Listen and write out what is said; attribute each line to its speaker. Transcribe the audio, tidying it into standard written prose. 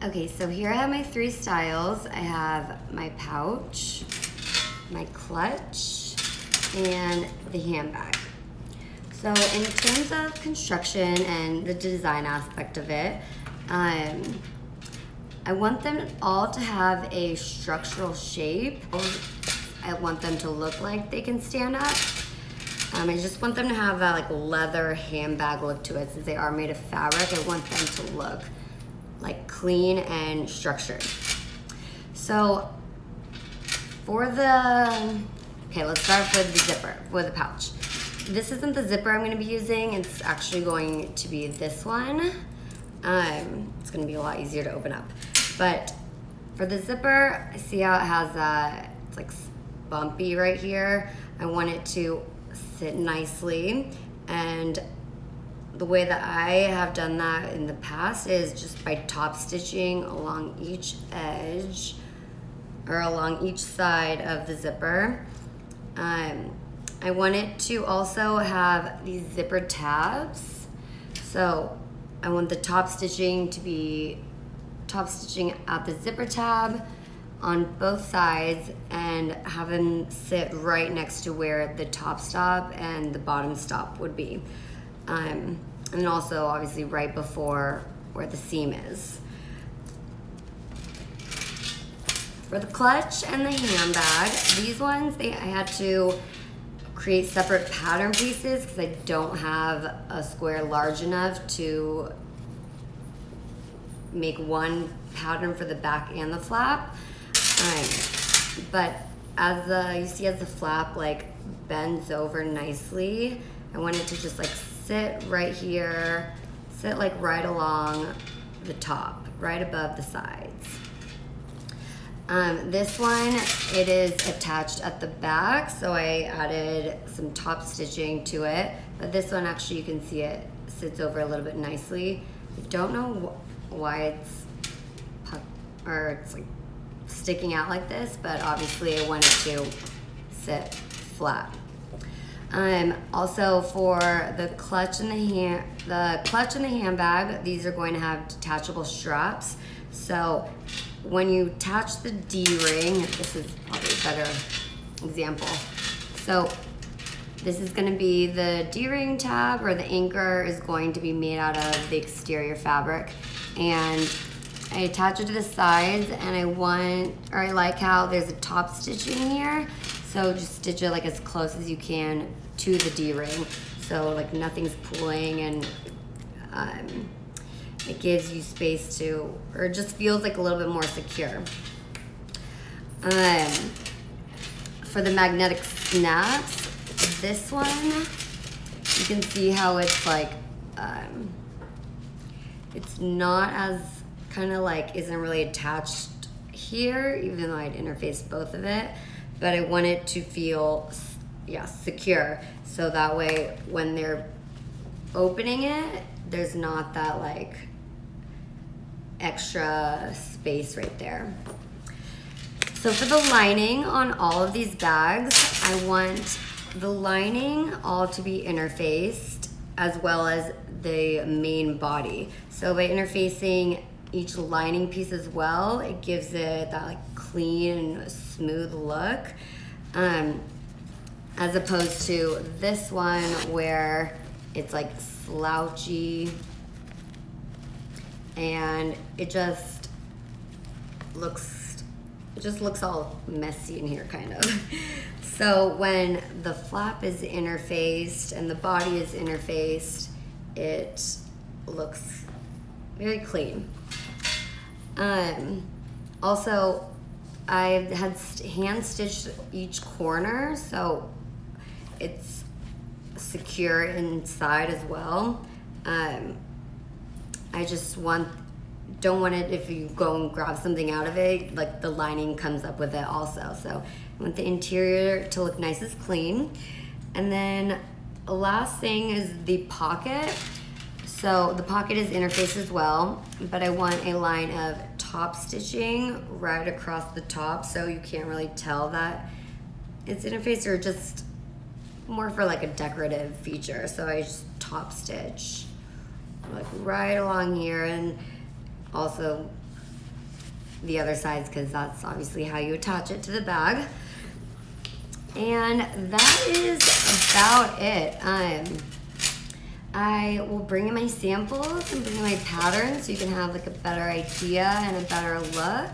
Speaker 1: Okay, so here I have my 3 styles. I have my pouch, my clutch, and the handbag. So in terms of construction and the design aspect of it, I want them all to have a structural shape. I want them to look like they can stand up. I just want them to have that like leather handbag look to it. Since they are made of fabric, I want them to look like clean and structured. So for let's start with the zipper, with the pouch. This isn't the zipper I'm gonna be using. It's actually going to be this one. It's gonna be a lot easier to open up. But for the zipper, I see how it has it's like bumpy right here. I want it to sit nicely, and the way that I have done that in the past is just by top stitching along each edge or along each side of the zipper. I want it to also have these zipper tabs. So I want the top stitching to be top stitching at the zipper tab on both sides and have them sit right next to where the top stop and the bottom stop would be. And also obviously right before where the seam is. For the clutch and the handbag, these ones, I had to create separate pattern pieces because I don't have a square large enough to make one pattern for the back and the flap. But as you see, as the flap like bends over nicely, I want it to just like sit right here, sit like right along the top, right above the sides. This one, it is attached at the back, so I added some top stitching to it. But this one, actually, you can see it sits over a little bit nicely. I don't know why it's like sticking out like this, but obviously I want it to sit flat. Also for the clutch and the handbag, these are going to have detachable straps. So when you attach the D-ring, this is probably a better example. So this is going to be the D-ring tab, or the anchor is going to be made out of the exterior fabric, and I attach it to the sides, and I like how there's a top stitching here. So just stitch it like as close as you can to the D-ring, so like nothing's pulling, and it gives you space to, or it just feels like a little bit more secure. For the magnetic snaps, this one, you can see how it's like, it's not as kind of like, isn't really attached here, even though I'd interfaced both of it. But I want it to feel, secure. So that way, when they're opening it, there's not that like extra space right there. So for the lining on all of these bags, I want the lining all to be interfaced as well as the main body. So by interfacing each lining piece as well, it gives it that like clean and smooth look, as opposed to this one where it's like slouchy and it just looks all messy in here, kind of. So when the flap is interfaced and the body is interfaced, it looks very clean. Also, I had hand stitched each corner, so it's secure inside as well. I just don't want it, if you go and grab something out of it, like the lining comes up with it also. So I want the interior to look nice and clean. And then the last thing is the pocket. So the pocket is interfaced as well, but I want a line of top stitching right across the top, so you can't really tell that it's interfaced, or just more for like a decorative feature. So I just top stitch like right along here, and also the other sides because that's obviously how you attach it to the bag. And that is about it. I will bring in my samples and bring in my patterns so you can have like a better idea and a better look.